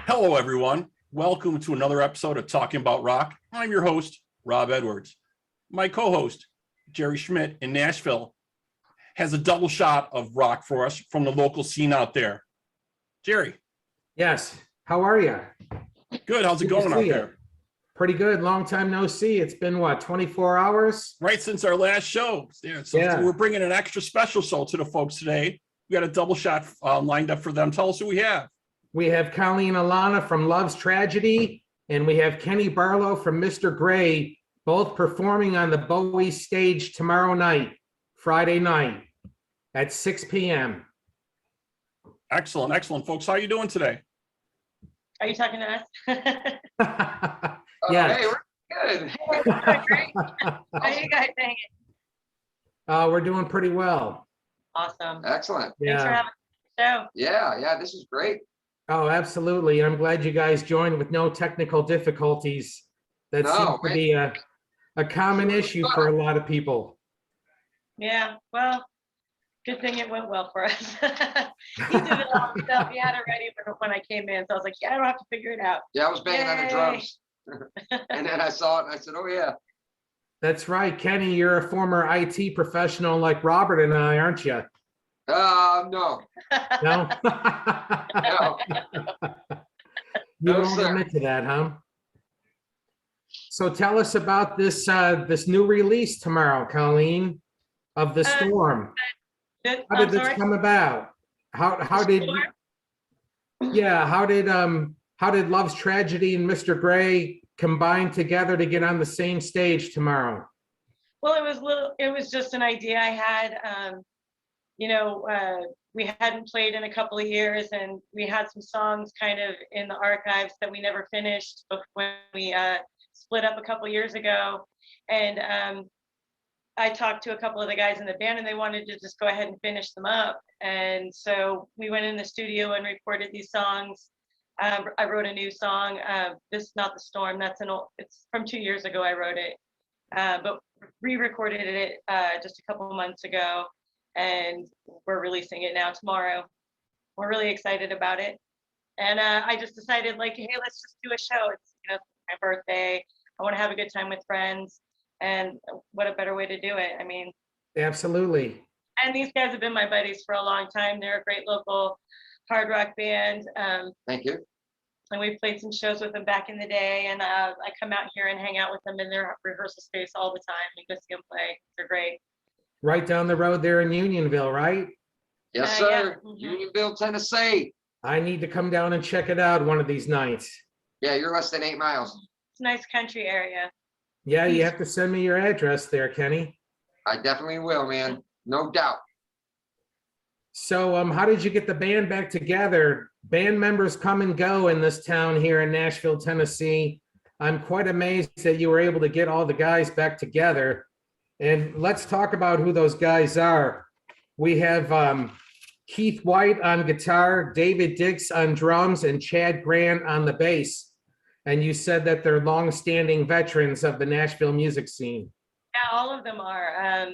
Hello, everyone. Welcome to another episode of Talking About Rock. I'm your host, Rob Edwards. My co-host, Jerry Schmidt in Nashville, has a double shot of rock for us from the local scene out there. Jerry. Yes. How are you? Good. How's it going out there? Pretty good. Long time no see. It's been, 24 hours? Right since our last show. So we're bringing an extra special show to the folks today. We got a double shot lined up for them. Tell us who we have. We have Colleen Alanna from Love's Tragedy, and we have Kenny Barlow from Mr. Gray, both performing on the Bowie stage tomorrow night, Friday night at 6 p.m. Excellent, excellent, folks. How are you doing today? Are you talking to us? Yeah. Hey, we're good. Hey, we're doing great. How are you guys doing it? We're doing pretty well. Awesome. Excellent. Thanks for having the show. Yeah, this is great. Oh, absolutely. I'm glad you guys joined with no technical difficulties. That seems to be a common issue for a lot of people. Yeah, well, good thing it went well for us. He did a lot of stuff. He had it ready when I came in, so I was like, yeah, I don't have to figure it out. Yeah, I was banging on the drums. And then I saw it and I said, oh, yeah. That's right. Kenny, you're a former IT professional like Robert and I, aren't you? No. No? No. You No, won't sir. admit to that, huh? So tell us about this this new release tomorrow, Colleen, of The Storm. How did this come about? How did Love's Tragedy and Mr. Gray combine together to get on the same stage tomorrow? Well, it was just an idea I had. We hadn't played in a couple of years, and we had some songs kind of in the archives that we never finished when we split up a couple of years ago. And I talked to a couple of the guys in the band, and they wanted to just go ahead and finish them up. And so we went in the studio and recorded these songs. I wrote a new song. This is not The Storm. It's from 2 years ago. I wrote it, but re-recorded it just a couple of months ago, and we're releasing it now tomorrow. We're really excited about it, and I just decided, like, hey, let's just do a show. It's my birthday. I want to have a good time with friends, and what a better way to do it? I mean, Absolutely. and these guys have been my buddies for a long time. They're a great local hard rock band. Thank you. And we've played some shows with them back in the day, and I come out here and hang out with them in their rehearsal space all the time and go see them play. They're great. Right down the road there in Unionville, right? Yes, Yeah. sir. Mhm. Unionville, Tennessee. I need to come down and check it out one of these nights. Yeah, you're less than 8 miles. It's a nice country area. Yeah, you have to send me your address there, Kenny. I definitely will, man. No doubt. So how did you get the band back together? Band members come and go in this town here in Nashville, Tennessee. I'm quite amazed that you were able to get all the guys back together. And let's talk about who those guys are. We have Keith White on guitar, David Dix on drums, and Chad Grant on the bass. And you said that they're longstanding veterans of the Nashville music scene. Yeah, all of them are.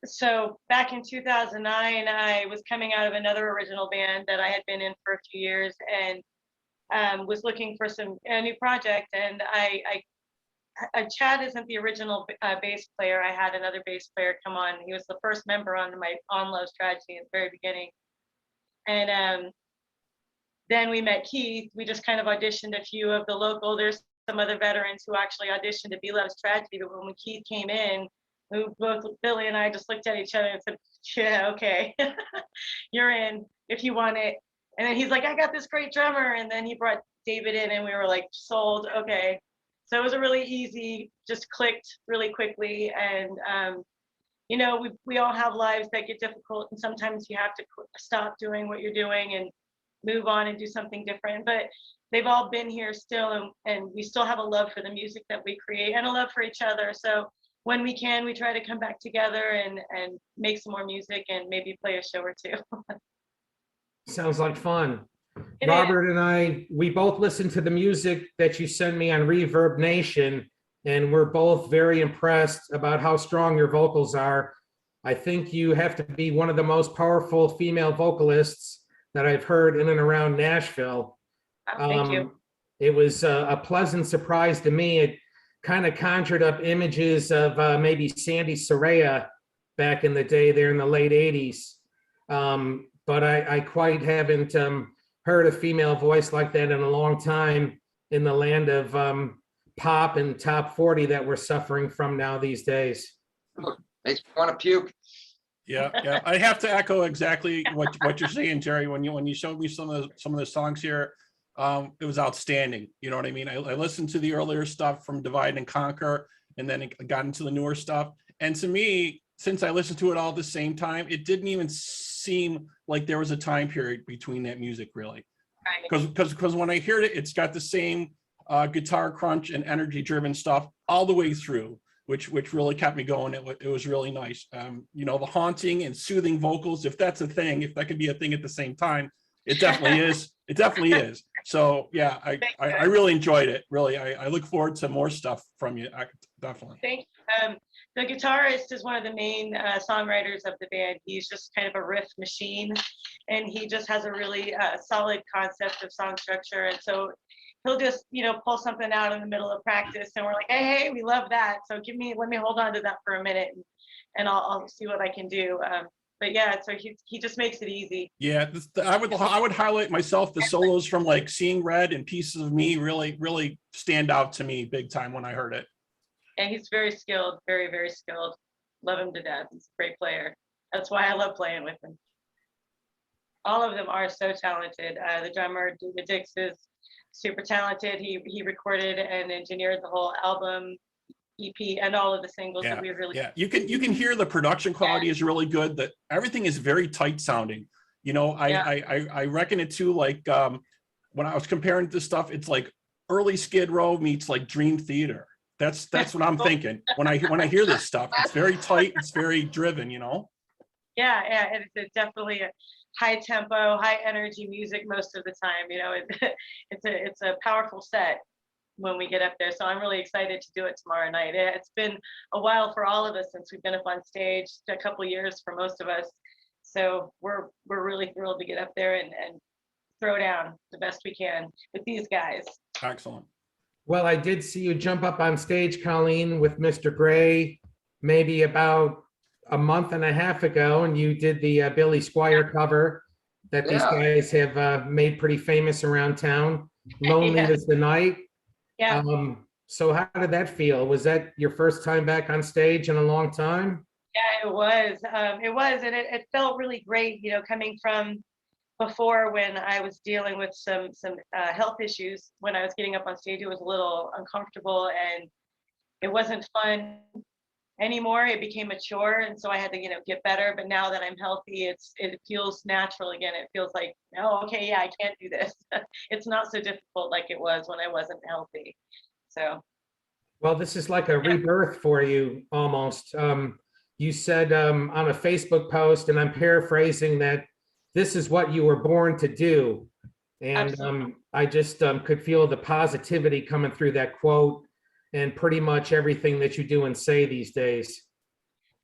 So back in 2009, I was coming out of another original band that I had been in for a few years, and was looking for a new project. And Chad isn't the original bass player. I had another bass player come on. He was the first member on Love's Tragedy at the very beginning. And then we met Keith. We just kind of auditioned a few of the local. There's some other veterans who actually auditioned to be Love's Tragedy. But when Keith came in, both Billy and I just looked at each other and said, yeah, okay, you're in if you want it. And then he's like, I got this great drummer. And then he brought David in, and we were like, sold, okay. So it was a really easy, just clicked really quickly. And, we all have lives that get difficult, and sometimes you have to stop doing what you're doing and move on and do something different. But they've all been here still, and we still have a love for the music that we create and a love for each other. So when we can, we try to come back together and make some more music and maybe play a show or two. Sounds like fun. It Robert and I, we both listened to the music that you sent me on Reverb Nation, and we're both very impressed about how strong your vocals are. I think you have to be one of the most powerful female vocalists that I've heard in and around Nashville. Thank you. It was a pleasant surprise to me. It kind of conjured up images of maybe Sandy Soraya back in the day there in the late 80s. But I quite haven't heard a female voice like that in a long time in the land of pop and top 40 that we're suffering from now these days. Makes me want to puke. Yeah. I have to echo exactly what you're saying, Jerry. When you showed me some of the songs here, it was outstanding. You know what I mean? I listened to the earlier stuff from Divide and Conquer, and then it got into the newer stuff. And to me, since I listened to it all at the same time, it didn't even seem like there was a time period between that music, really. Because when I hear it, it's got the same guitar crunch and energy driven stuff all the way through, which really kept me going. It was really nice. The haunting and soothing vocals, if that's a thing, if that could be a thing at the same time, it definitely is. It definitely is. So yeah, I really enjoyed it. Really, I look forward to more stuff from you. Definitely. Thank you. The guitarist is one of the main songwriters of the band. He's just kind of a riff machine, and he just has a really solid concept of song structure. And so he'll just, pull something out in the middle of practice, and we're like, hey, we love that. So let me hold on to that for a minute, and I'll see what I can do. But yeah, so he just makes it easy. Yeah, I would highlight myself. The solos from like Seeing Red and Pieces of Me really stand out to me big time when I heard it. And he's very skilled, very, very skilled. Love him to death. He's a great player. That's why I love playing with him. All of them are so talented. The drummer, David Dix, is super talented. He recorded and engineered the whole album, EP, and all of the singles that we really. Yeah, you can hear the production quality is really good. That everything is very tight sounding. I reckon it too. Like when I was comparing this stuff, it's like early Skid Row meets like Dream Theater. That's what I'm thinking when I hear this stuff. It's very tight. It's very driven. Yeah, it's definitely a high tempo, high energy music most of the time. It's a powerful set when we get up there. So I'm really excited to do it tomorrow night. It's been a while for all of us since we've been up on stage, a couple of years for most of us. So we're really thrilled to get up there and throw down the best we can with these guys. Excellent. Well, I did see you jump up on stage, Colleen, with Mr. Gray, maybe about a month and a half ago, and you did the Billy Squire cover that these guys have made pretty famous around town. Lonely is the Night. Yeah. So how did that feel? Was that your first time back on stage in a long time? Yeah, it was. And it felt really great, coming from before when I was dealing with some health issues. When I was getting up on stage, it was a little uncomfortable and it wasn't fun anymore. It became a chore, and so I had to, get better. But now that I'm healthy, it feels natural again. It feels like, oh, okay, yeah, I can't do this. It's not so difficult like it was when I wasn't healthy. So. Well, this is like a rebirth for you almost. You said on a Facebook post, and I'm paraphrasing, that this is what you were born to do. And I just could feel the positivity coming through that quote and pretty much everything that you do and say these days.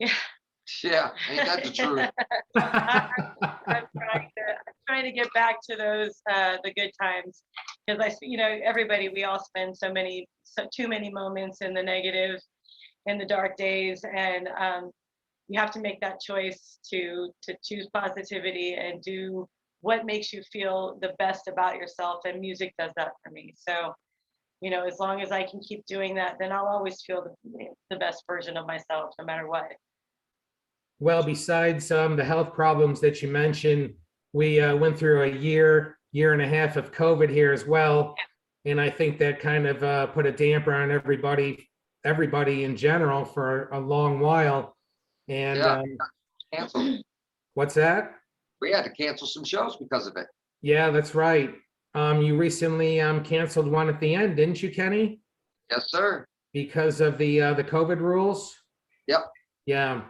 Yeah. Yeah, ain't that the truth? I'm trying to get back to those the good times, because everybody, we all spend too many moments in the negative, in the dark days, and you have to make that choice to choose positivity and do what makes you feel the best about yourself. And music does that for me. So, as long as I can keep doing that, then I'll always feel the best version of myself, no matter what. Well, besides the health problems that you mentioned, we went through a year and a half of COVID here as well. And I think that kind of put a damper on everybody in general for a long while. And canceled. What's that? We had to cancel some shows because of it. Yeah, that's right. You recently canceled one at the end, didn't you, Kenny? Yes, sir. Because of the COVID rules? Yep. Yeah.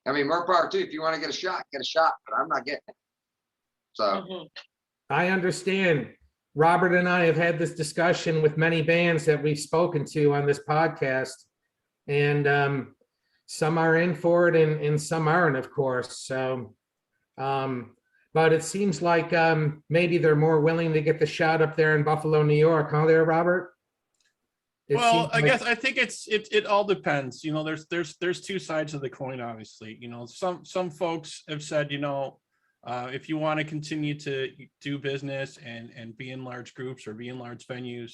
I mean, more power too. If you want to get a shot, but I'm not getting it. So I understand. Robert and I have had this discussion with many bands that we've spoken to on this podcast, and some are in for it and some aren't, of course. So, but but it seems like maybe they're more willing to get the shot up there in Buffalo, New York, huh there, Robert? It Well, seems I like- guess I think it all depends. You know, there's two sides of the coin, obviously. You know, some folks have said, you know, if you want to continue to do business and be in large groups or be in large venues,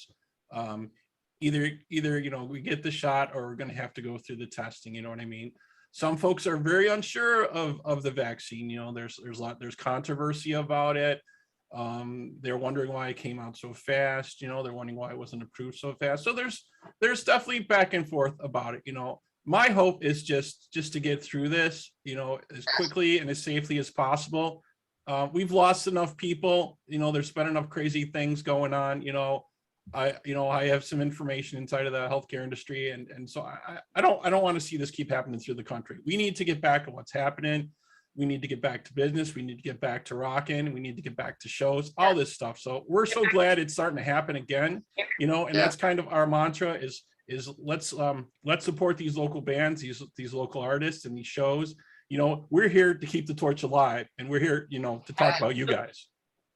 either you know, we get the shot or we're going to have to go through the testing. You know what I mean? Some folks are very unsure of the vaccine. You know, there's controversy about it. They're wondering why it came out so fast. You know, they're wondering why it wasn't approved so fast. So there's definitely back and forth about it. You know, my hope is just to get through this, you know, as quickly and as safely as possible. We've lost enough people. You know, there's been enough crazy things going on. You know, I have some information inside of the healthcare industry, and so I don't want to see this keep happening through the country. We need to get back to what's happening. We need to get back to business. We need to get back to rocking. We need to get back to shows, all this stuff. So we're so glad it's starting to happen again, you know, and that's kind of our mantra is let's support these local bands, these local artists and these shows. You know, we're here to keep the torch alive, and we're here, you know, to talk about you guys.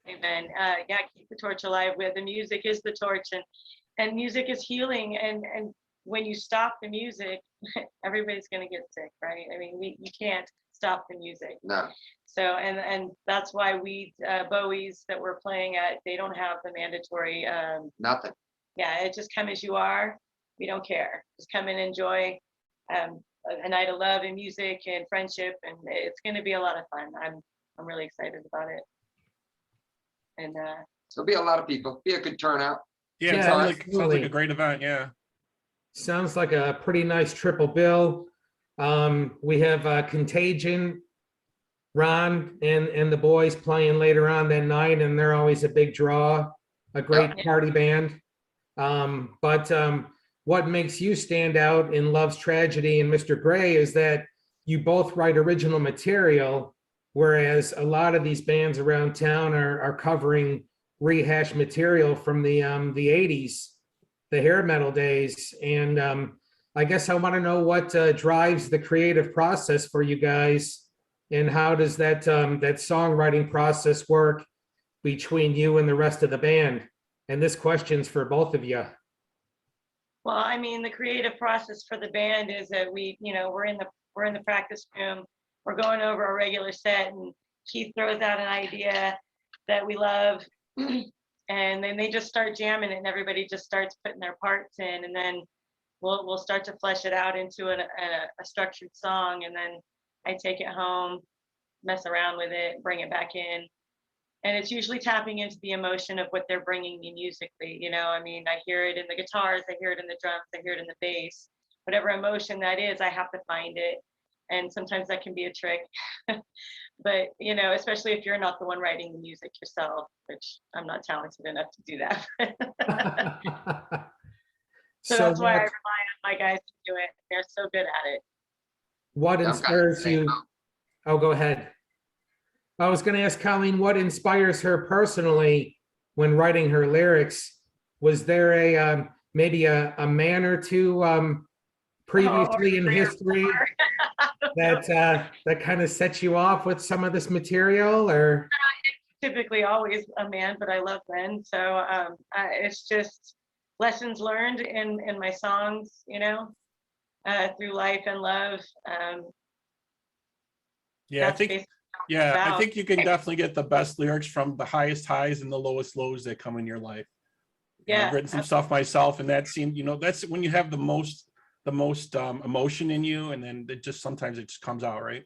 Amen. Yeah, keep the torch alive. Where the music is the torch, and music is healing. And when you stop the music, everybody's gonna get sick, right? I mean, you can't stop the music. No. So and that's why we Bowie's that we're playing at, they don't have the mandatory. Nothing. Yeah, it just come as you are. We don't care. Just come and enjoy a night of love and music and friendship, and it's going to be a lot of fun. I'm really excited about it. And There'll be a lot of people. Be a good turnout. Yeah, Yeah, it sounds like absolutely. a great event. Yeah. Sounds like a pretty nice triple bill. We have Contagion, Ron, and the boys playing later on that night, and they're always a big draw, a great party band. But what makes you stand out in Love's Tragedy and Mr. Gray is that you both write original material, whereas a lot of these bands around town are covering rehashed material from the 80s, the hair metal days. And I guess I want to know what drives the creative process for you guys, and how does that songwriting process work between you and the rest of the band? And this question's for both of you. well, I mean, the creative process for the band is that we're in the practice room, we're going over a regular set, and Keith throws out an idea that we love, and then they just start jamming it, and everybody just starts putting their parts in, and then we'll start to flesh it out into a structured song, and then I take it home, mess around with it, bring it back in. And it's usually tapping into the emotion of what they're bringing me musically. You know, I mean, I hear it in the guitars, I hear it in the drums, I hear it in the bass. Whatever emotion that is, I have to find it. And sometimes that can be a trick. But, you know, especially if you're not the one writing the music yourself, which I'm not talented enough to do that. So that's why I rely on my guys to do it. They're so good at it. What inspires you? Oh, go ahead. I was going to ask Colleen, what inspires her personally when writing her lyrics? Was there a maybe a man or two previously in history that kind of set you off with some of this material, or? Typically always a man, but I love men. So it's just lessons learned in my songs, you know, through life and love. Yeah, I think you can definitely get the best lyrics from the highest highs and the lowest lows that come in your life. I've written some stuff myself, and that seemed, you know, that's when you have the most emotion in you, and then sometimes it just comes out, right?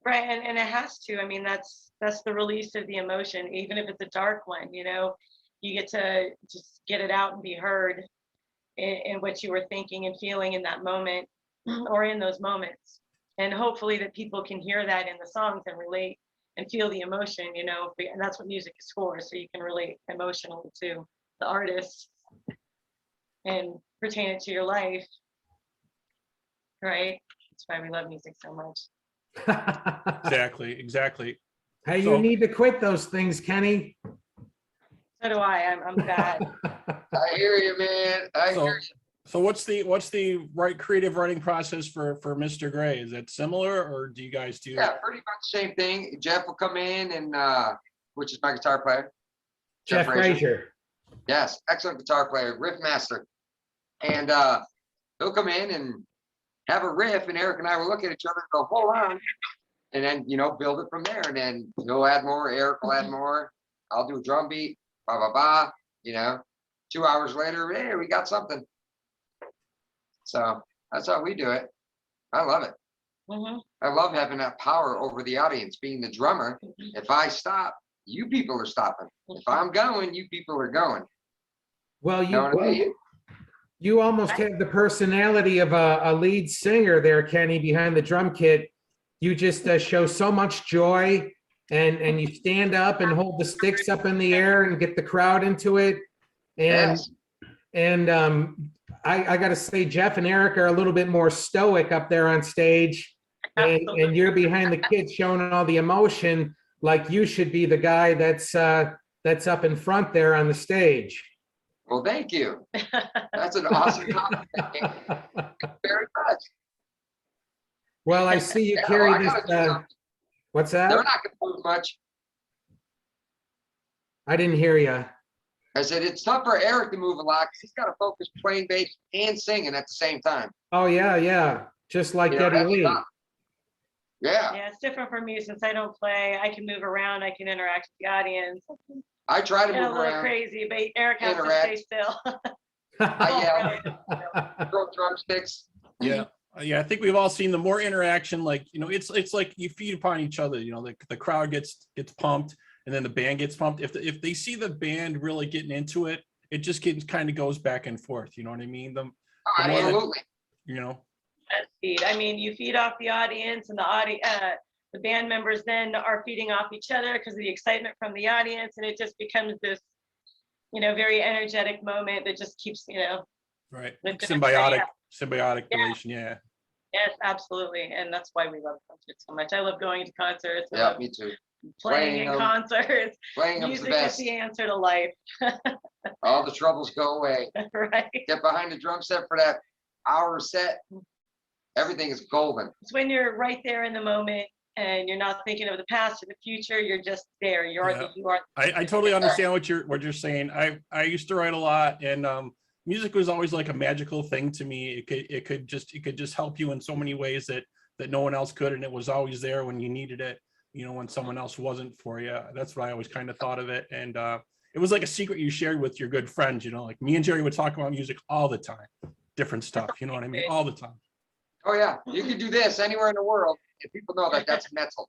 Right, and it has to. I mean, that's the release of the emotion, even if it's a dark one. You know, you get to just get it out and be heard in what you were thinking and feeling in that moment, or in those moments. And hopefully that people can hear that in the songs and relate and feel the emotion, you know, and that's what music is for. So you can relate emotionally to the artist and pertain it to your life, right? That's why we love music so much. Exactly. Hey, you need to quit those things, Kenny. So do I. I'm bad. I hear you, man. I hear you. So what's the creative writing process for Mr. Gray? Is it similar, or do you guys do? Yeah, pretty much the same thing. Jeff will come in and, which is my guitar player. Jeff Frazier. Yes, excellent guitar player, riff master. And he'll come in and have a riff, and Eric and I will look at each other and go, hold on. And then, build it from there. And then he'll add more, Eric will add more. I'll do a drum beat, blah, blah, blah. 2 hours later, hey, we got something. So that's how we do it. I love it. Mhm. I love having that power over the audience, being the drummer. If I stop, you people are stopping. If I'm going, you people are going. Well, You know what I mean? you almost have the personality of a lead singer there, Kenny, behind the drum kit. You just show so much joy, and you stand up and hold the sticks up in the air and get the crowd into it. And Yes. I got to say, Jeff and Eric are a little bit more stoic up there on stage, and you're behind the kids showing all the emotion, like you should be the guy that's up in front there on the stage. Well, thank you. That's an awesome compliment. Very much. Well, I see you Yeah, carry well, I this. gotta do something. What's They're that? not going to move much. I didn't hear you. I said it's tough for Eric to move a lot because he's got to focus playing bass and singing at the same time. Oh yeah, just like Geddy That's Lee. tough. Yeah, Yeah, it's different for me since I don't play. I can move around. I can interact with the audience. I try to Get a move little around, crazy, but Eric has to interact. stay still. I throw drumsticks. Yeah. Yeah, I think we've all seen the more interaction, like, it's like you feed upon each other, the crowd gets pumped, and then the band gets pumped. If they see the band really getting into it, it just kind of goes back and forth. You know what I mean? The more that- Absolutely. I mean, you feed off the audience, and the band members then are feeding off each other because of the excitement from the audience, and it just becomes this, very energetic moment that just keeps, right. lifting Symbiotic Yeah. relation. Yeah. Yes, absolutely, and that's why we love concerts so much. I love going to concerts. I Yeah, love me too. playing in them. concerts. Playing them's the Music is best. the answer to life, All the troubles go away. right? Get behind the drum set for that hour set. Everything is golden. It's when you're right there in the moment and you're not thinking of the past or the future. You're just there. You are. I totally understand what you're saying. I used to write a lot, and music was always like a magical thing to me. It could just help you in so many ways that no one else could, and it was always there when you needed it. When someone else wasn't for you. That's what I always kind of thought of it, and it was like a secret you shared with your good friends. Like me and Jerry would talk about music all the time, different stuff. You know what I mean? All the time. Oh yeah, you can do this anywhere in the world, and people know that that's mental.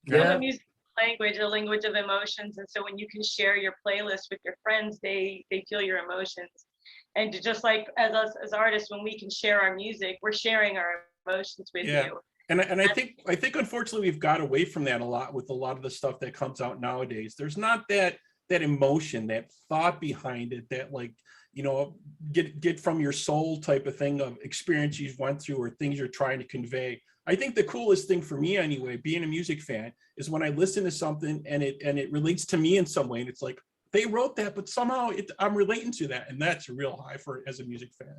Yeah. Music language, a language of emotions, and so when you can share your playlist with your friends, they feel your emotions. And just like as us as artists, when we can share our music, we're sharing our emotions with you. And I think unfortunately we've got away from that a lot with a lot of the stuff that comes out nowadays. There's not that emotion, that thought behind it, that get from your soul type of thing of experience you've went through or things you're trying to convey. I think the coolest thing for me anyway, being a music fan, is when I listen to something and it relates to me in some way, and it's like they wrote that, but somehow I'm relating to that, and that's a real high for as a music fan.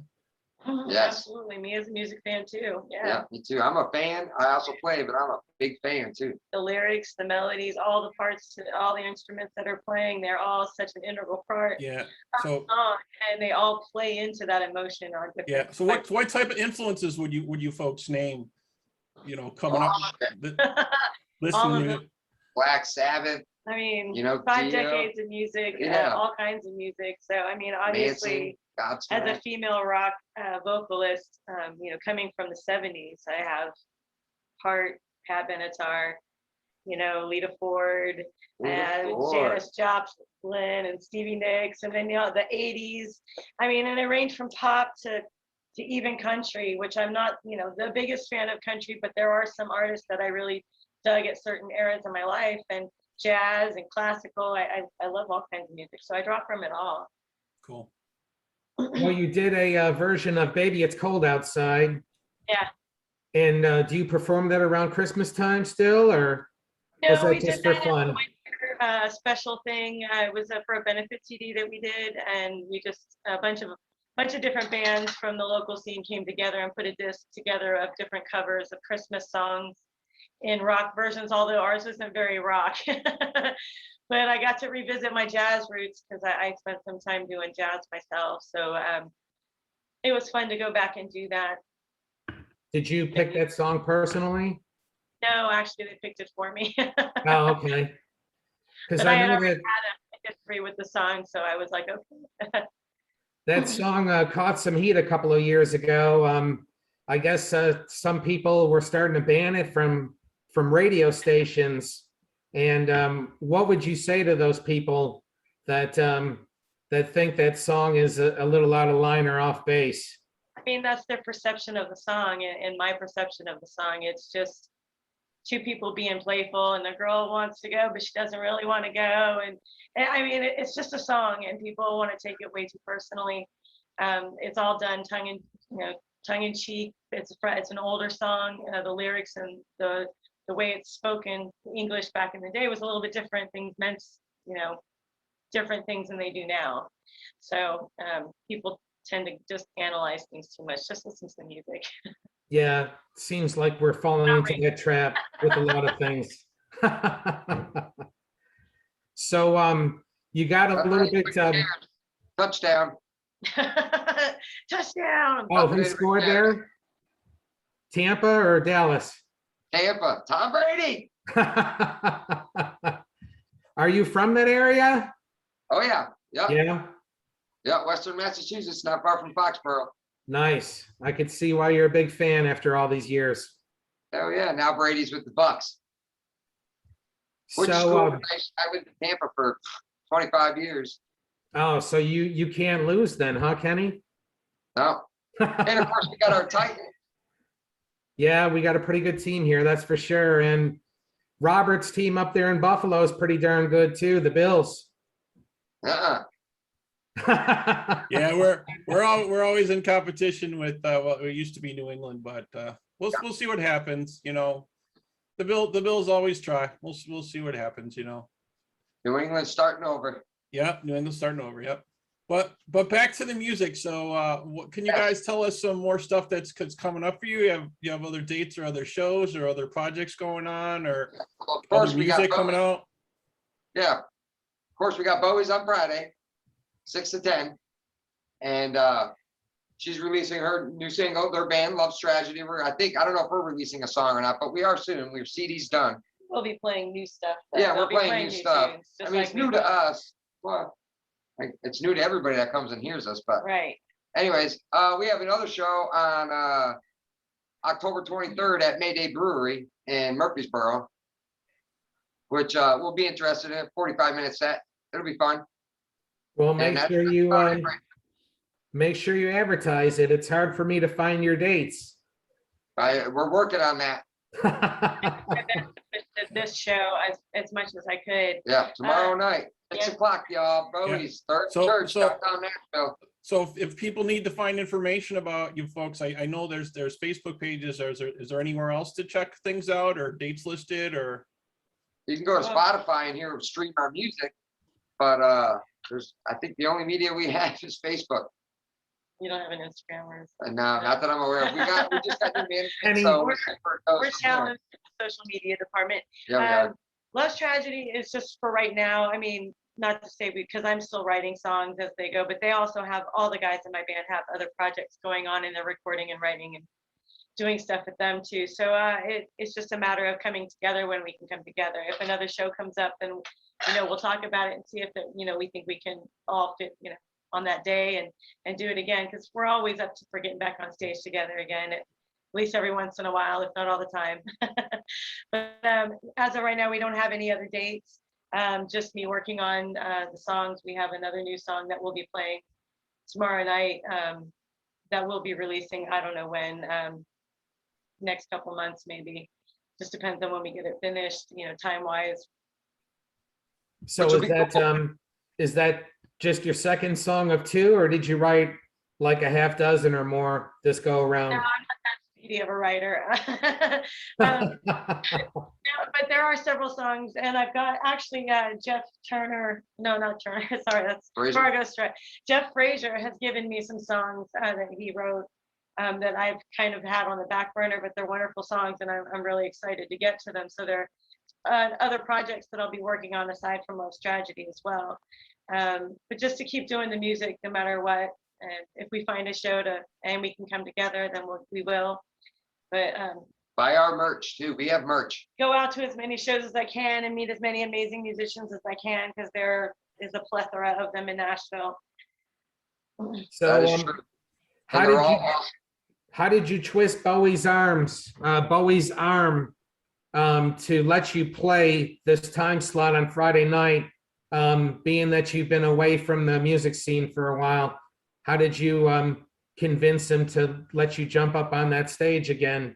Yes. Absolutely, me as a music fan too. Yeah, me too. I'm a fan. I also play, but I'm a big fan too. The lyrics, the melodies, all the parts, all the instruments that are playing, they're all such an integral part Yeah. of the So song, and they all play into that emotion on different. yeah. So what type of influences would you folks name? Coming up, All of listening to them. it. Black Sabbath, I mean, Dio, 5 decades of music, Yeah. all kinds of music. So I mean, Manson, obviously, as a Godsmack. female rock vocalist, coming from the 70s, I have Heart, Pat Benatar, Lita Ford, and Janis Joplin and Stevie Nicks, and then the 80s. I mean, and it ranged from pop to even country, which I'm not, the biggest fan of country, but there are some artists that I really dug at certain eras of my life, and jazz and classical. I love all kinds of music, so I draw from it all. Cool. Well, you did a version of "Baby It's Cold Outside." Yeah. And do you perform that around Christmas time still, or was No, that we just did for that as a fun? winter special thing. It was for a benefit CD that we did, and we just a bunch of bunch of different bands from the local scene came together and put a disc together of different covers of Christmas songs in rock versions, although ours isn't very rock. But I got to revisit my jazz roots because I spent some time doing jazz myself. So it was fun to go back and do that. Did you pick that song personally? No, actually, they picked it for me. Oh, okay. Because But I I had know already that had a history with the song, so I was like, okay. that song caught some heat a couple of years ago. I guess some people were starting to ban it from radio stations. And what would you say to those people that that think that song is a little out of line or off base? I mean, that's their perception of the song, and my perception of the song. It's just two people being playful, and the girl wants to go, but she doesn't really want to go. And I mean, it's just a song, and people want to take it way too personally. It's all done tongue in cheek. It's an older song. The lyrics and the way it's spoken, English back in the day was a little bit different. Things meant, different things than they do now. So people tend to just analyze things too much. Just listen to the music. Yeah, seems like we're falling into that trap with a lot of things. So you got a little bit. Touchdown. Touchdown. Oh, who scored there? Tampa or Dallas? Tampa. Tom Brady. Are you from that area? Oh yeah. Yeah. Yeah. Yeah. Western Massachusetts, not far from Foxborough. Nice. I could see why you're a big fan after all these years. Oh yeah. Now Brady's with the Bucks. Which is So, cool. I went to Tampa for 25 years. oh, so you can't lose then, huh, Kenny? No. And of course we got our Titan. Yeah, we got a pretty good team here, that's for sure. And Robert's team up there in Buffalo is pretty darn good too, the Bills. Uh-uh. Yeah, we're always in competition with what used to be New England, but we'll see what happens. The Bills always try. We'll see what happens. New England's starting over. Yeah, New England's starting over. Yep. But back to the music. So what can you guys tell us some more stuff that's coming up for you? You have other dates or other shows or other projects going on or Well, of course other we got music coming Bowie. out? Yeah. Of course we got Bowie's on Friday, 6 to 10. And she's releasing her new single. Their band Love's Tragedy. I don't know if we're releasing a song or not, but we are soon. We're CD's done. We'll be playing new stuff. Yeah, They'll we're be playing new stuff. tunes, I just mean, like it's we new do. to us. Well, it's new to everybody that comes and hears us. But Right. anyways, we have another show on October 23rd at Mayday Brewery in Murfreesboro, which we'll be interested in. 45-minute set. It'll be fun. Well, And make that's sure you about it right make sure you advertise it. It's hard for me to find your dates. now. We're working on that. This show as much as I could. Yeah, tomorrow night, 6 yeah. o'clock, y'all. Bowie's third So- church so- downtown Nashville. So if people need to find information about you folks, I know there's Facebook pages. Is there anywhere else to check things out or dates listed or? You can go to Spotify and hear stream our music, but I think the only media we have is Facebook. You don't have an Instagram or And not that I'm aware of. We just got new management, Any- so We're we're challenged in the social media department. Yeah, we are. Love's Tragedy is just for right now. I mean, not to say because I'm still writing songs as they go, but they also have, all the guys in my band have other projects going on and they're recording and writing and doing stuff with them too. So it's just a matter of coming together when we can come together. If another show comes up, then we'll talk about it and see if we think we can all fit on that day and do it again, because we're always up for getting back on stage together again, at least every once in a while, if not all the time. But as of right now, we don't have any other dates. Just me working on the songs. We have another new song that we'll be playing tomorrow night that we'll be releasing, I don't know when, next couple months maybe. Just depends on when we get it finished, time wise. So Which will be is that just your second song of two, or did you write like a half dozen or more this go around? No, CD of a writer. um, but there are several songs, and I've got actually Jeff Turner. No, not Turner. Sorry, that's Fraser? Fargo Strut. Jeff Fraser has given me some songs that he wrote that I've kind of had on the back burner, but they're wonderful songs, and I'm really excited to get to them. So there are other projects that I'll be working on aside from Love's Tragedy as well. But just to keep doing the music no matter what. And if we find a show and we can come together, then we will. But Buy our merch too. We have merch. go out to as many shows as I can and meet as many amazing musicians as I can, because there is a plethora of them in Nashville. That So, is true. how And they're did all you awesome. how did you twist Bowie's arm to let you play this time slot on Friday night? Being that you've been away from the music scene for a while, how did you convince him to let you jump up on that stage again?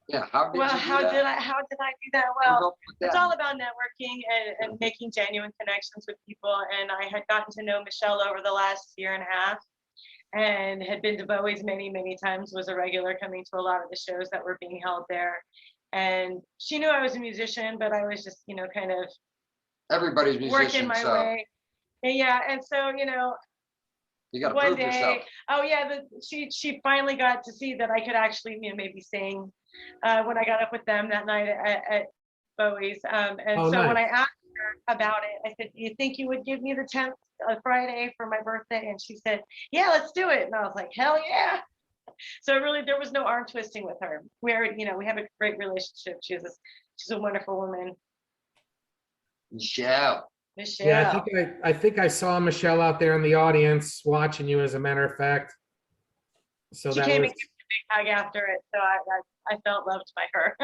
Yeah. How did Well, you do how that? did I do that? Who's Well, up with it's that? all about networking and making genuine connections with people. And I had gotten to know Michelle over the last year and a half, and had been to Bowie's many, many times, was a regular coming to a lot of the shows that were being held there. And she knew I was a musician, but I was just, kind of Everybody's working musician, my so way. And yeah, and so, you got to one prove day, yourself. oh yeah, she finally got to see that I could actually, maybe sing when I got up with them that night at Bowie's. And Oh, so when I nice. asked her about it, I said, "Do you think you would give me the 10th Friday for my birthday?" And she said, "Yeah, let's do it." And I was like, "Hell yeah!" So really, there was no arm twisting with her. We already, we have a great relationship. She's a wonderful woman, Michelle. Michelle. Yeah, I think I saw Michelle out there in the audience watching you, as a matter of fact. So She that came was and gave me a big hug after it, so I felt loved by her,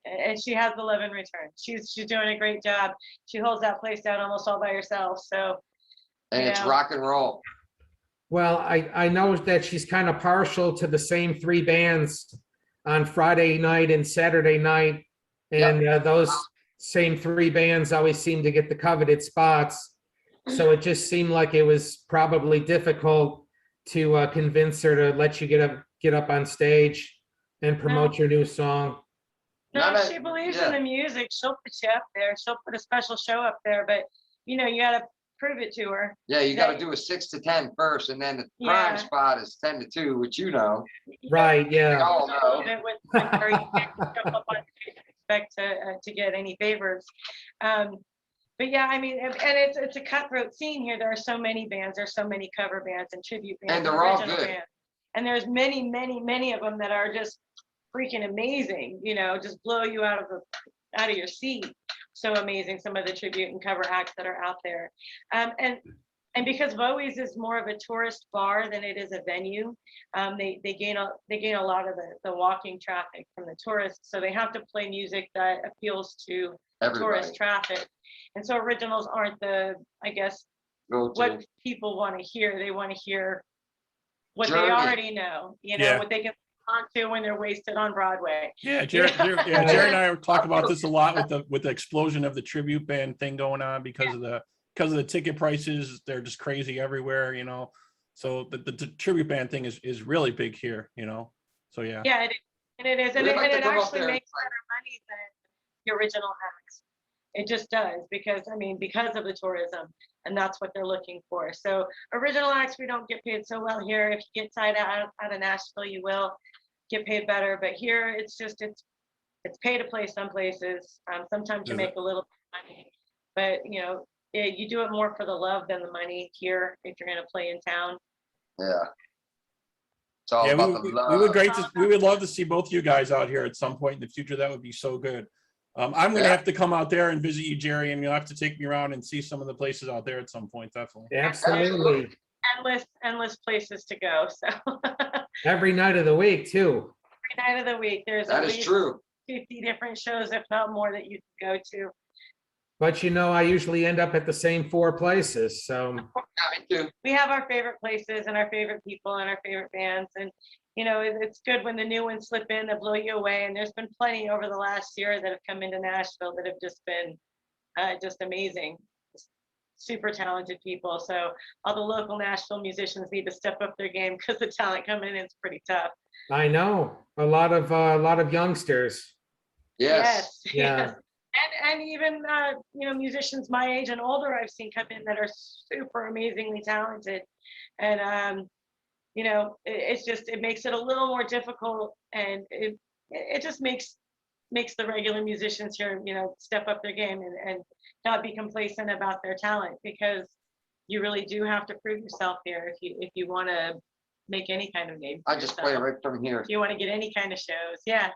and she has the love in return. She's doing a great job. She holds that place down almost all by herself. So And it's rock and roll. well. I know that she's kind of partial to the same three bands on Friday night and Saturday night, and those same three bands always seem to get the coveted spots. So it just seemed like it was probably difficult to convince her to let you get up on stage and promote your new song. no, Not if a- she believes yeah. in the music, she'll put you up there. She'll put a special show up there, but you got to prove it to her. Yeah, you got to That- do a 6 to 10 first, and then the prime Yeah. spot is 10 to 2, which you know. Right? We Yeah. all know. With her, you can't jump up on stage and expect to get any favors. But yeah, I mean, and it's a cutthroat scene here. There are so many bands. There's so many cover bands and tribute bands And they're all original good. bands. And there's many, many, many of them that are just freaking amazing. Just blow you out of your seat. So amazing. Some of the tribute and cover acts that are out there. And because Bowie's is more of a tourist bar than it is a venue, they gain a lot of the walking traffic from the tourists. So they have to play music that appeals to Everybody. tourist traffic. And so originals aren't I guess, Go what to. people want to hear. They want to hear what Journey. they already know, Yeah. what they can on to when they're wasted on Broadway. Yeah, Jerry and I talk about this a lot with the explosion of the tribute band thing going on because of the ticket prices. They're just crazy everywhere, So the tribute band thing is really big here, So yeah. Yeah, it is. And We'd it, like and to it come up actually there. makes better money than the original acts. It just does because of the tourism, and that's what they're looking for. So original acts, we don't get paid so well here. If you get signed out of Nashville, you will get paid better. But here, it's pay to play some places. Sometimes you make a little money, but you do it more for the love than the money here if you're going to play in town. Yeah. It's all Yeah, about the love. we would love to see both you guys out here at some point in the future. That would be so good. I'm going to have to come out there and visit you, Jerry, and you'll have to take me around and see some of the places out there at some point, definitely. Absolutely. Endless places to go. So Every night of the week too. every night of the week, there's That at is least true. 50 different shows, if not more, that you can go to. But I usually end up at the same four places. So Yeah, me too. We have our favorite places and our favorite people and our favorite bands, and it's good when the new ones slip in that blow you away. And there's been plenty over the last year that have come into Nashville that have just been just amazing, super talented people. So all the local Nashville musicians need to step up their game because the talent coming in is pretty tough. I know a lot of youngsters. Yes. Yeah. Yes. And even musicians my age and older I've seen come in that are super amazingly talented, and it makes it a little more difficult, and it just makes the regular musicians here step up their game and not be complacent about their talent, because you really do have to prove yourself here if you want to make any kind of name for I just play yourself. right from here. If you want to get any kind of shows, yeah.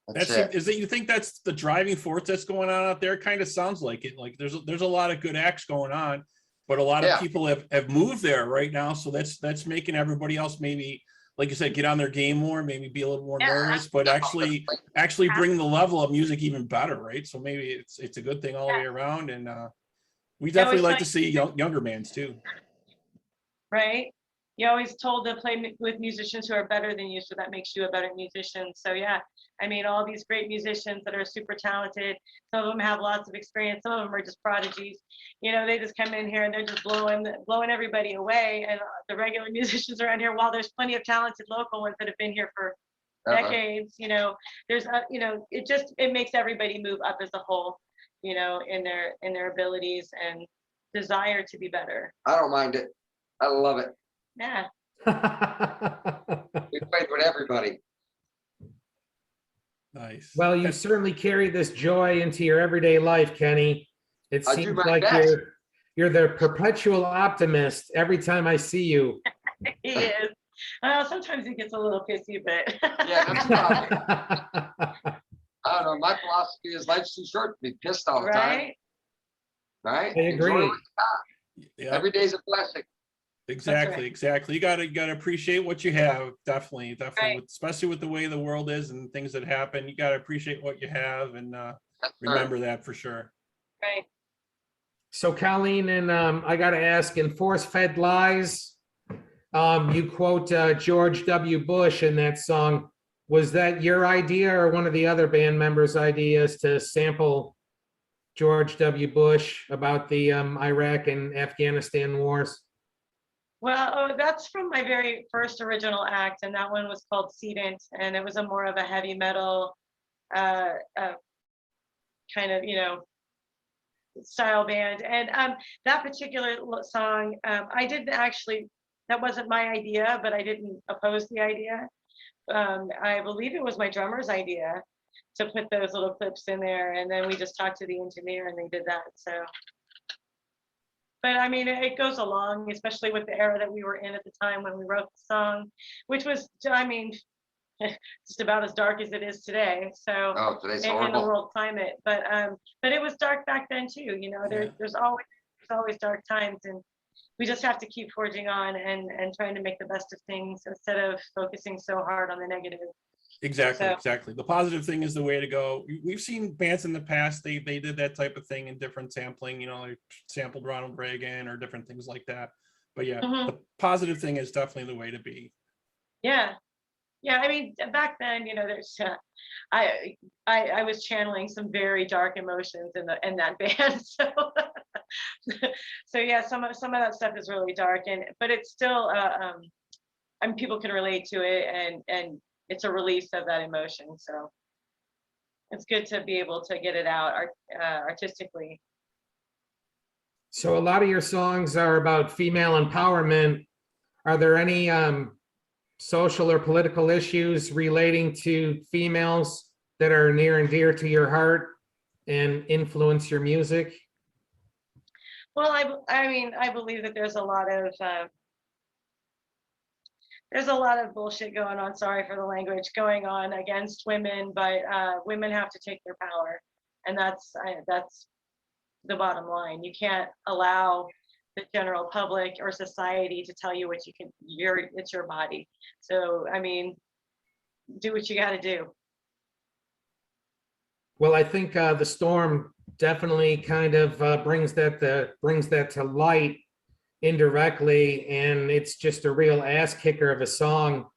That's it. Is that you think that's the driving force that's going on out there? Kind of sounds like it. Like there's a lot of good acts going on, but a lot of Yeah. people have moved there right now. So that's making everybody else maybe, like you said, get on their game more, maybe be a little more Yeah. nervous, but actually bring the level of music even better, right? So maybe it's a good thing all the way around. And we definitely like to see younger bands too. Right? You always told to play with musicians who are better than you, so that makes you a better musician. So yeah, I mean, all these great musicians that are super talented, some of them have lots of experience, some of them are just prodigies. They just come in here and they're just blowing everybody away. And the regular musicians around here, while there's plenty of talented local ones that have been here for decades, there's it makes everybody move up as a whole, in their abilities and desire to be better. I don't mind it. I love it. Yeah. We played with everybody. Nice. Well, you certainly carry this joy into your everyday life, Kenny. It I do seems my like best. you're the perpetual optimist every time I see you. He is. Well, sometimes he gets a little pissy, but Yeah, that's about it. I don't know. My philosophy is life's too short to be pissed all the time. right? Right? I Enjoy agree. what you got. Yeah, Every day's a blessing. exactly. You gotta appreciate what you have. Definitely. Right. Especially with the way the world is and things that happen. You gotta appreciate what you have and That's remember that for sure. Right. So Colleen, and I got to ask, in Force-Fed Lies, you quote George W. Bush in that song. Was that your idea or one of the other band members' ideas to sample George W. Bush about the Iraq and Afghanistan wars? Well, that's from my very first original act, and that one was called Sedent, and it was a more of a heavy metal kind of, style band. And that particular song, I didn't actually, that wasn't my idea, but I didn't oppose the idea. I believe it was my drummer's idea to put those little clips in there, and then we just talked to the engineer and they did that. So, but I mean, it goes along, especially with the era that we were in at the time when we wrote the song, which was, I mean, just about as dark as it is today. So Oh, today's in the horrible. world climate, but it was dark back then too. There's always dark times, and we just have to keep forging on and trying to make the best of things instead of focusing so hard on the negative. Exactly, So- exactly. The positive thing is the way to go. We've seen bands in the past, they did that type of thing in different sampling, they sampled Ronald Reagan or different things like that. But yeah, Mhm. the positive thing is definitely the way to be. Yeah. I mean, back then, there's I was channeling some very dark emotions in that band. So yeah, some of that stuff is really dark, but it's still I mean, people can relate to it, and it's a release of that emotion. So it's good to be able to get it out artistically. So a lot of your songs are about female empowerment. Are there any social or political issues relating to females that are near and dear to your heart and influence your music? Well, I mean, I believe that there's a lot of bullshit going on. Sorry for the language, going on against women, but women have to take their power, and that's the bottom line. You can't allow the general public or society to tell you what you can. It's your body. So I mean, do what you got to do. Well, I think the storm definitely kind of brings that to light indirectly, and it's just a real ass kicker of a song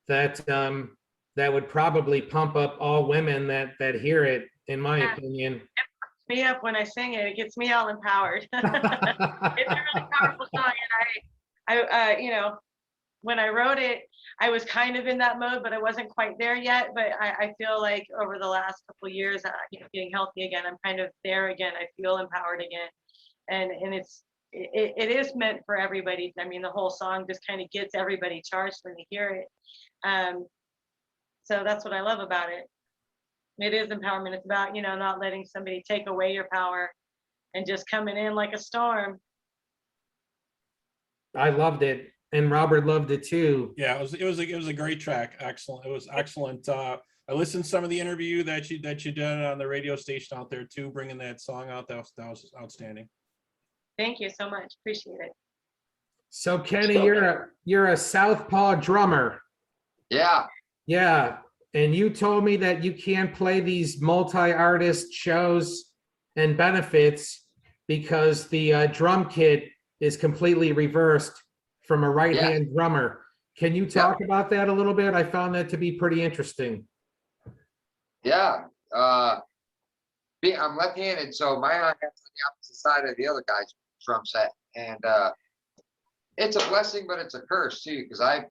that would probably pump up all women that hear it, in my opinion. Me up when I sing it. It gets me all empowered. It's a really powerful song, and I when I wrote it, I was kind of in that mode, but I wasn't quite there yet. But I feel like over the last couple of years, getting healthy again, I'm kind of there again. I feel empowered again, and it is meant for everybody. I mean, the whole song just kind of gets everybody charged when they hear it. So that's what I love about it. It is empowerment. It's about, not letting somebody take away your power and just coming in like a storm. I loved it, and Robert loved it too. Yeah, it was a great track. Excellent. It was excellent. I listened to some of the interview that you did on the radio station out there too, bringing that song out. That was outstanding. Thank you so much. Appreciate it. So Kenny, you're a southpaw drummer. Yeah. Yeah, and you told me that you can't play these multi-artist shows and benefits because the drum kit is completely reversed from a right-hand drummer. Can you talk about that a little bit? I found that to be pretty interesting. Yeah. I'm left-handed, so my hand is on the opposite side of the other guy's drum set. And it's a blessing, but it's a curse too, because I've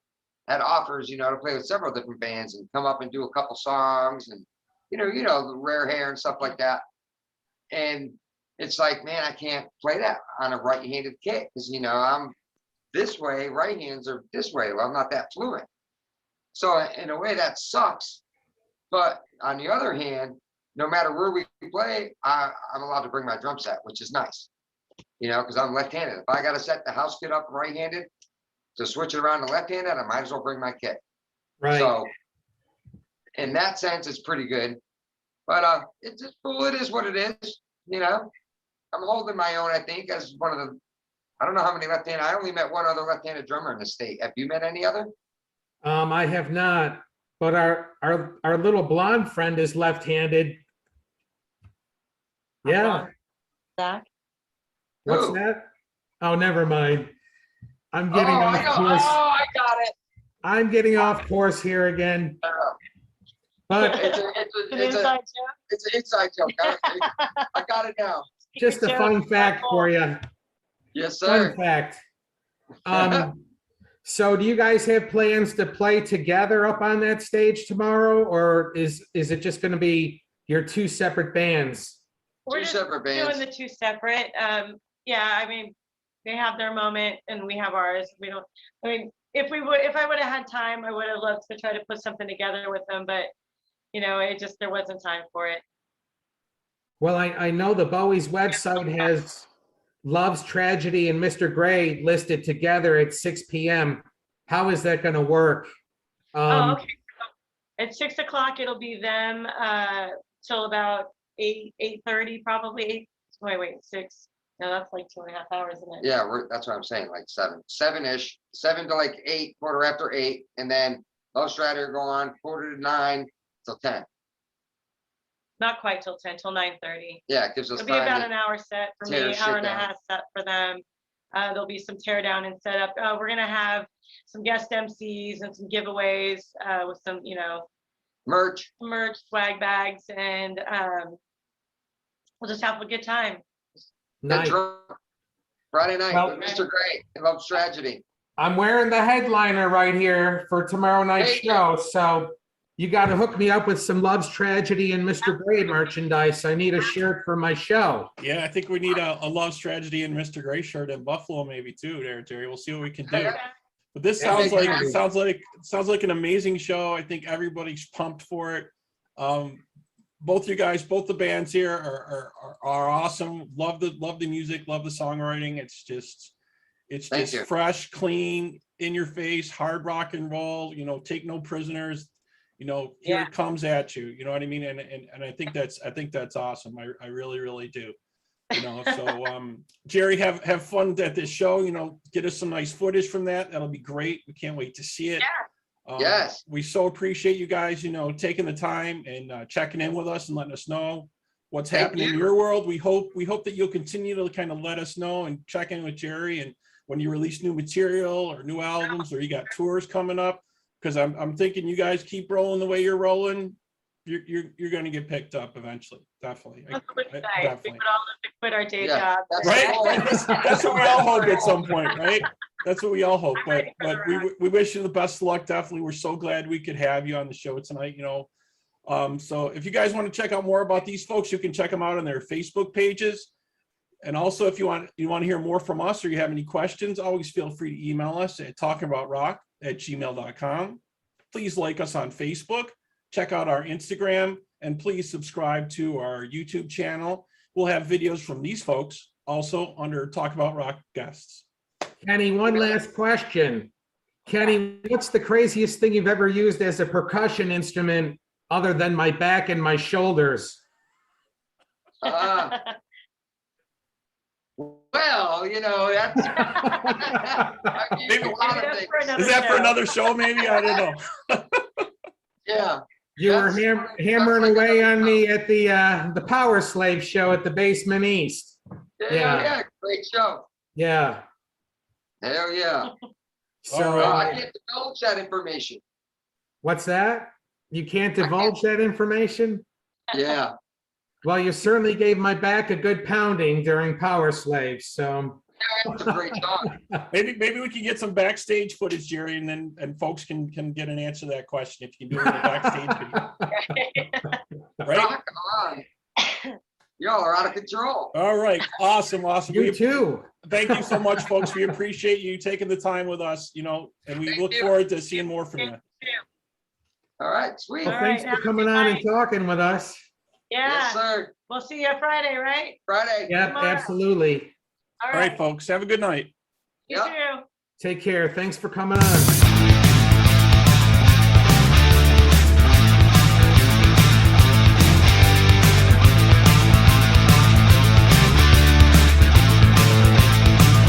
had offers, to play with several different bands and come up and do a couple songs and, the Rare Hair and stuff like that. And it's like, man, I can't play that on a right-handed kit because, I'm this way, right hands are this way. Well, I'm not that fluent. So in a way that sucks. But on the other hand, no matter where we play, I'm allowed to bring my drum set, which is nice, because I'm left-handed. If I got to set the house kit up right-handed to switch it around to left-handed, I might as well bring my kit. Right. So in that sense, it's pretty good. But it's just cool. It is what it is, I'm holding my own, I think, as one of the, I don't know how many left-handed, I only met one other left-handed drummer in the state. Have you met any other? I have not, but our little blonde friend is left-handed. Yeah. Zach? What's Who? that? Oh, never mind. I'm Oh, getting I off know. course. Oh, I got it. I'm getting off course here again. But It's An an inside joke? inside joke. I got it now. just a fun fact for you. Yes, Fun sir. fact. So do you guys have plans to play together up on that stage tomorrow, or is it just going to be your two separate bands? We're Two just separate bands. doing the two separate. Yeah, I mean, they have their moment and we have ours. If I would have had time, I would have loved to try to put something together with them, but there wasn't time for it. Well, I know the Bowie's website has Love's Tragedy and Mr. Gray listed together at 6 p.m. How is that going to work? Oh, okay. At 6 o'clock, it'll be them till about 8:30, probably 8. Wait, 6. No, that's like 2.5 hours, isn't it? Yeah, that's what I'm saying, like 7-ish, 7 to like 8, quarter after 8, and then Love Strider go on 8:45 till 10. Not quite till 10, till 9:30. Yeah, it gives us It'll be time. about to- an hour set for tear me, shit hour and a down. half set for them. There'll be some tear down and setup. We're gonna have some guest MCs and some giveaways with some, merch. swag bags, and we'll just have a good time. Get Nice. drunk Friday night Well- with Mr. Gray and Love's Tragedy. I'm wearing the headliner right here for tomorrow night's Thank you. show, so you got to hook me up with some Love's Tragedy and Mr. Gray merchandise. I need a shirt for my show. Yeah, I think we need a Love's Tragedy and Mr. Gray shirt in Buffalo maybe too there, Jerry. We'll see what we can do. But this Yeah, sounds like an amazing show. I think everybody's pumped for it. Both you guys, both the bands here are awesome. Love the music, love the songwriting. It's just Thank you. fresh, clean, in your face, hard rock and roll, take no prisoners. Here Yeah. it comes at you. You know what I mean? And I think that's awesome. I really, really do. So Jerry, have fun at this show. Get us some nice footage from that. That'll be great. We can't wait to see it. Yes. We so appreciate you guys, taking the time and checking in with us and letting us know what's Thank happening in you. your world. We hope that you'll continue to kind of let us know and check in with Jerry, and when you release new material or new albums or you got tours coming up, because I'm thinking you guys keep rolling the way you're rolling, you're going to get picked up eventually. Definitely. That's what we say. We Definitely. would all love to quit our day Yeah, jobs. that's Right? That's what we all hope at some point, right? That's what we all hope. I'm But ready for the we wish you the best of luck. Definitely, we're so glad we could have you on the show tonight. So if you guys want to check out more about these folks, you can check them out on their Facebook pages. And also, if you want to hear more from us or you have any questions, always feel free to email us at talkingaboutrock@gmail.com. Please like us on Facebook, check out our Instagram, and please subscribe to our YouTube channel. We'll have videos from these folks also under Talk About Rock guests. Kenny, one last question. Kenny, what's the craziest thing you've ever used as a percussion instrument other than my back and my shoulders? Well, that's. Maybe- Is that for another show? Maybe, I don't know. Yeah. You were That's- hammering that's like away a- on me at the Power Slave show at the Basement East. Yeah. Great show. Yeah. Hell yeah. So All I can't divulge that information. what's that? You can't divulge that information? Yeah. Well, you certainly gave my back a good pounding during Power Slave, so. That's a great song. Maybe we can get some backstage footage, Jerry, and folks can get an answer to that question if you can do it in the backstage video. Right? Rock on. Y'all are out of control. All right. Awesome. You too. Thank you so much, folks. We appreciate you taking the time with us, and we Thank look you. forward to seeing more from you. All right, sweet. Well, All thanks right, for coming on and talking with us. Yes, Yeah, sir. we'll see you Friday, right? Friday. Yep, Tomorrow. absolutely. All right, folks. Have a good night. You Yep. too. Take care. Thanks for coming on.